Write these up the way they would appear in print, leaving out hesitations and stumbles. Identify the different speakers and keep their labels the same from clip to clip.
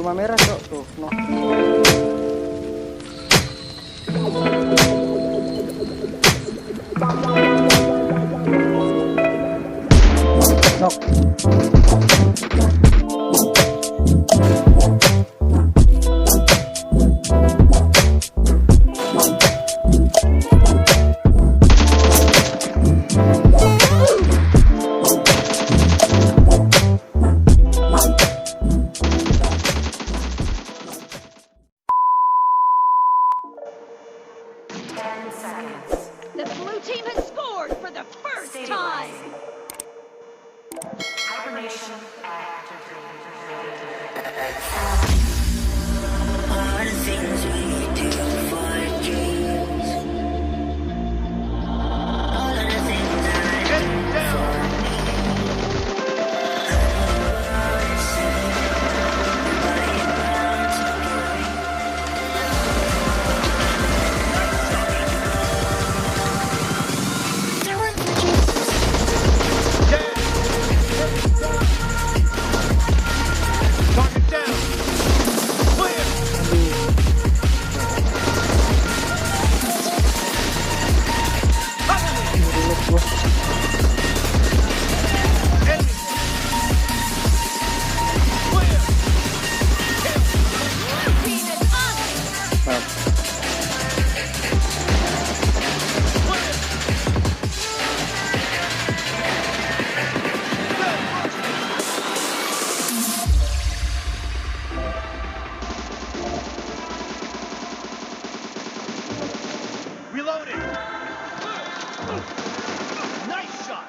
Speaker 1: rumah merah cok tuh. No. Nok.
Speaker 2: The blue team has scored for the first time!
Speaker 3: Hibernation activated.
Speaker 4: All the things we do for dreams. All of the things I do for me.
Speaker 5: Target down. Clear. Enemy. Clear. Kill.
Speaker 2: Team is on it!
Speaker 5: Reloading. Nice shot.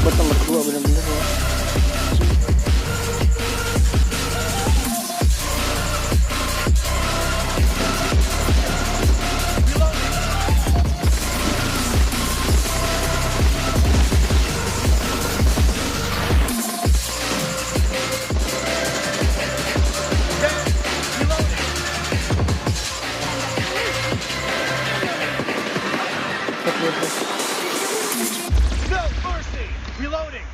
Speaker 1: Buat nomor 2 bener-bener ya.
Speaker 5: No mercy. Reloading.